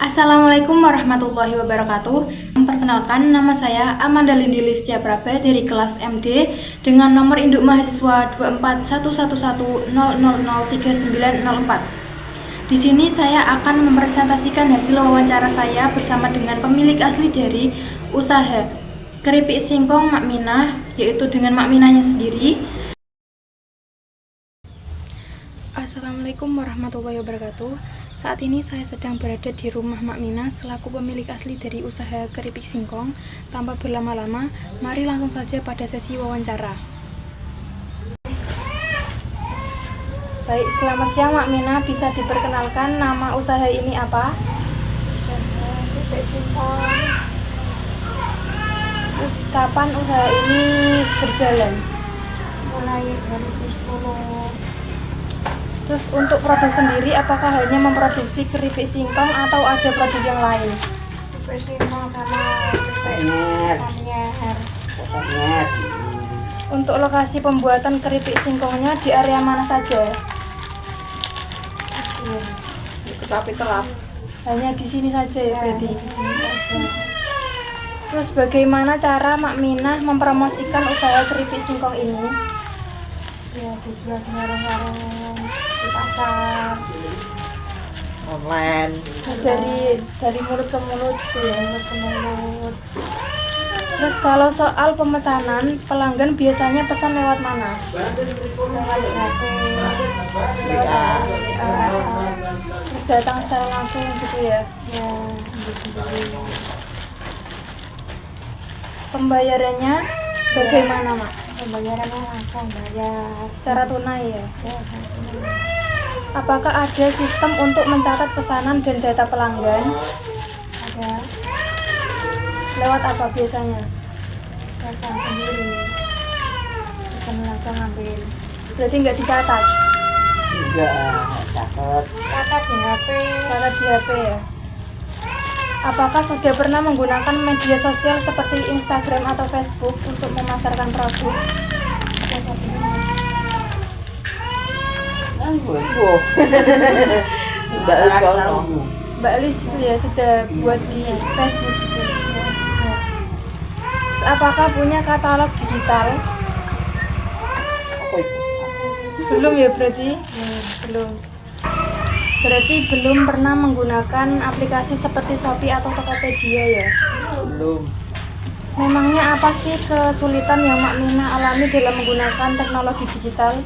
Assalamualaikum warahmatullahi wabarakatuh. Perkenalkan, nama saya Amanda Lindilis Praba dari kelas MD dengan nomor induk mahasiswa 24111003904. Di sini saya akan mempresentasikan hasil wawancara saya bersama dengan pemilik asli dari usaha keripik singkong Mak Minah, yaitu dengan Mak Minahnya sendiri. Assalamualaikum warahmatullahi wabarakatuh. Saat ini saya sedang berada di rumah Mak Minah selaku pemilik asli dari usaha keripik singkong. Tanpa berlama-lama, mari langsung saja pada sesi wawancara. Baik, selamat siang Mak Minah. Bisa diperkenalkan nama usaha ini apa? Keripik singkong. Terus kapan usaha ini berjalan? Mulai 2010. Terus untuk produk sendiri, apakah hanya memproduksi keripik singkong atau ada produk yang lain? Keripik singkong sama keripik anyar. Untuk lokasi pembuatan keripik singkongnya di area mana saja? Tapi telah Hanya di sini saja ya berarti. Terus bagaimana cara Mak Minah mempromosikan usaha keripik singkong ini? ya dijual di warung-warung, di pasar, online. Terus dari mulut ke mulut ya. Mulut ke mulut. Terus kalau soal pemesanan, pelanggan biasanya pesan lewat mana? Lewat HP, WA. Terus datang secara langsung gitu ya. ya gitu. Pembayarannya bagaimana Mak? Pembayarannya langsung bayar. Secara tunai ya. Ya, Apakah ada sistem untuk mencatat pesanan dan data pelanggan? ada Lewat apa biasanya? datang sendiri. Bisa langsung ambil. Berarti nggak dicatat? Catat di HP. Catat di HP ya. Apakah sudah pernah menggunakan media sosial seperti Instagram atau Facebook untuk memasarkan produk? Mbak Lis itu ya sudah buat di Facebook gitu. Terus apakah punya katalog digital? Belum ya berarti? Belum. Berarti belum pernah menggunakan aplikasi seperti Shopee atau Tokopedia ya? Belum. Memangnya apa sih kesulitan yang Mak Minah alami dalam menggunakan teknologi digital?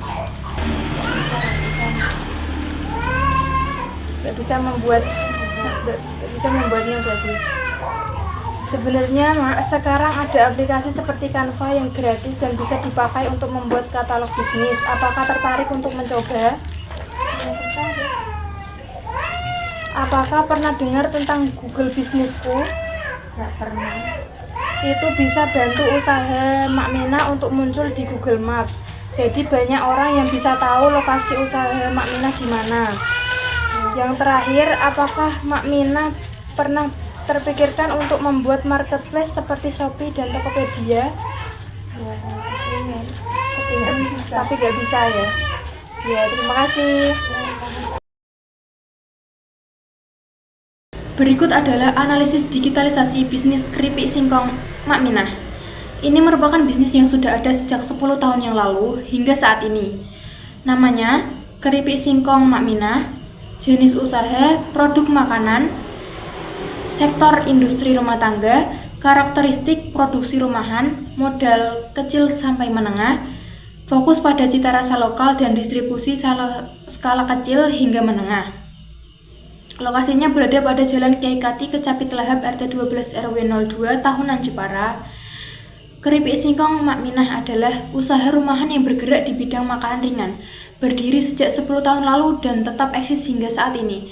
Gak bisa membuatnya berarti. Sebenarnya Mak, sekarang ada aplikasi seperti Canva yang gratis dan bisa dipakai untuk membuat katalog bisnis. Apakah tertarik untuk mencoba? Apakah pernah dengar tentang Google Bisnisku? Nggak pernah. Itu bisa bantu usaha Mak Minah untuk muncul di Google Maps. Jadi banyak orang yang bisa tahu lokasi usaha Mak Minah di mana. Yang terakhir, apakah Mak Minah pernah terpikirkan untuk membuat marketplace seperti Shopee dan Tokopedia? Kepingin, tapi nggak bisa ya. Ya, terima kasih. Berikut adalah analisis digitalisasi bisnis keripik singkong Mak Minah. Ini merupakan bisnis yang sudah ada sejak 10 tahun yang lalu hingga saat ini. Namanya keripik singkong Mak Minah, jenis usaha, produk makanan, sektor industri rumah tangga, karakteristik produksi rumahan, modal kecil sampai menengah, fokus pada cita rasa lokal dan distribusi skala kecil hingga menengah. Lokasinya berada pada Jalan Kiai Kati, Kecapit Lahap, RT 12 RW 02, Tahunan Jepara. Keripik singkong Mak Minah adalah usaha rumahan yang bergerak di bidang makanan ringan, berdiri sejak 10 tahun lalu dan tetap eksis hingga saat ini.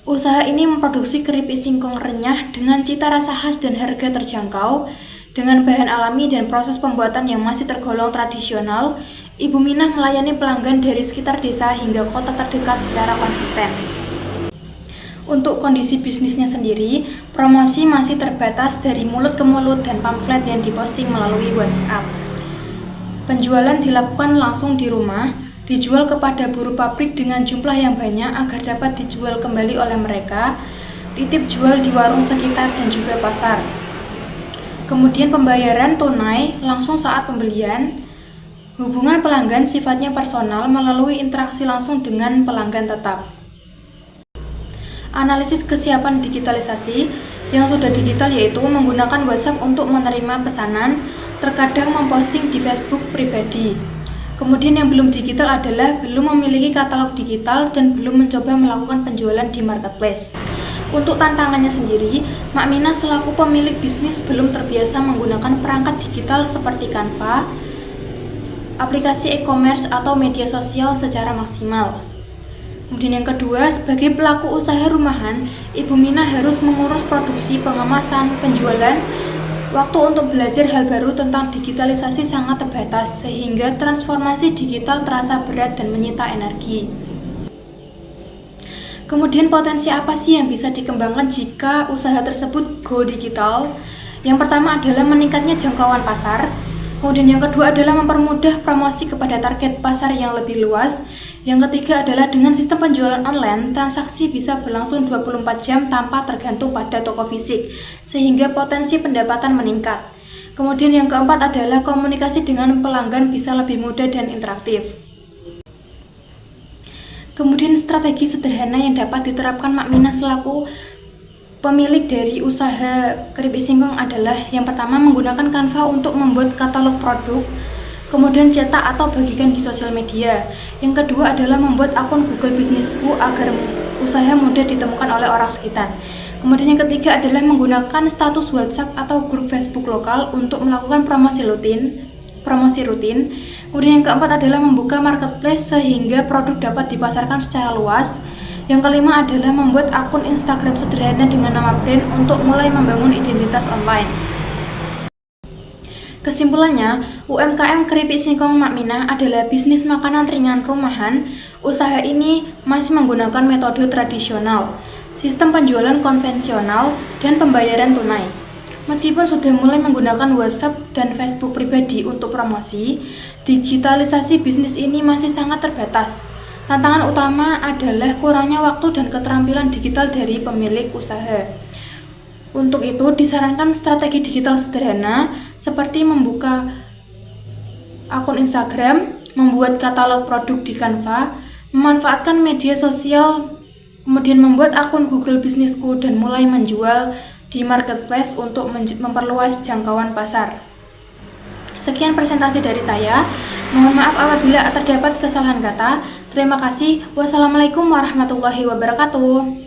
Usaha ini memproduksi keripik singkong renyah dengan cita rasa khas dan harga terjangkau. Dengan bahan alami dan proses pembuatan yang masih tergolong tradisional, Ibu Minah melayani pelanggan dari sekitar desa hingga kota terdekat secara konsisten. Untuk kondisi bisnisnya sendiri, promosi masih terbatas dari mulut ke mulut dan pamflet yang diposting melalui WhatsApp. Penjualan dilakukan langsung di rumah, dijual kepada buruh pabrik dengan jumlah yang banyak agar dapat dijual kembali oleh mereka. titip jual di warung sekitar dan juga pasar. Kemudian pembayaran tunai langsung saat pembelian. Hubungan pelanggan sifatnya personal melalui interaksi langsung dengan pelanggan tetap. Analisis kesiapan digitalisasi yang sudah digital yaitu menggunakan WhatsApp untuk menerima pesanan, terkadang memposting di Facebook pribadi. Kemudian yang belum digital adalah belum memiliki katalog digital dan belum mencoba melakukan penjualan di marketplace. Untuk tantangannya sendiri, Mak Mina selaku pemilik bisnis belum terbiasa menggunakan perangkat digital seperti Canva, aplikasi e-commerce atau media sosial secara maksimal. Kemudian yang kedua, sebagai pelaku usaha rumahan, Ibu Mina harus mengurus produksi, pengemasan, penjualan. Waktu untuk belajar hal baru tentang digitalisasi sangat terbatas, sehingga transformasi digital terasa berat dan menyita energi. Kemudian potensi apa sih yang bisa dikembangkan jika usaha tersebut go digital? Yang pertama adalah meningkatnya jangkauan pasar. Kemudian yang kedua adalah mempermudah promosi kepada target pasar yang lebih luas. Yang ketiga adalah dengan sistem penjualan online, transaksi bisa berlangsung 24 jam tanpa tergantung pada toko fisik, sehingga potensi pendapatan meningkat. Kemudian yang keempat adalah komunikasi dengan pelanggan bisa lebih mudah dan interaktif. Kemudian strategi sederhana yang dapat diterapkan Mak Mina selaku pemilik dari usaha keripik singkong adalah yang pertama menggunakan Canva untuk membuat katalog produk, kemudian cetak atau bagikan di sosial media. Yang kedua adalah membuat akun Google Bisnisku agar usaha mudah ditemukan oleh orang sekitar. Kemudian yang ketiga adalah menggunakan status WhatsApp atau grup Facebook lokal untuk melakukan promosi rutin. Kemudian yang keempat adalah membuka marketplace sehingga produk dapat dipasarkan secara luas. Yang kelima adalah membuat akun Instagram sederhana dengan nama brand untuk mulai membangun identitas online. Kesimpulannya, UMKM keripik singkong Mak Mina adalah bisnis makanan ringan rumahan. Usaha ini masih menggunakan metode tradisional, sistem penjualan konvensional, dan pembayaran tunai. Meskipun sudah mulai menggunakan WhatsApp dan Facebook pribadi untuk promosi, digitalisasi bisnis ini masih sangat terbatas. Tantangan utama adalah kurangnya waktu dan keterampilan digital dari pemilik usaha. Untuk itu, disarankan strategi digital sederhana seperti membuka akun Instagram, membuat katalog produk di Canva, memanfaatkan media sosial, kemudian membuat akun Google Bisnisku dan mulai menjual di marketplace untuk memperluas jangkauan pasar. Sekian presentasi dari saya. Mohon maaf apabila terdapat kesalahan kata. Terima kasih. Wassalamualaikum warahmatullahi wabarakatuh.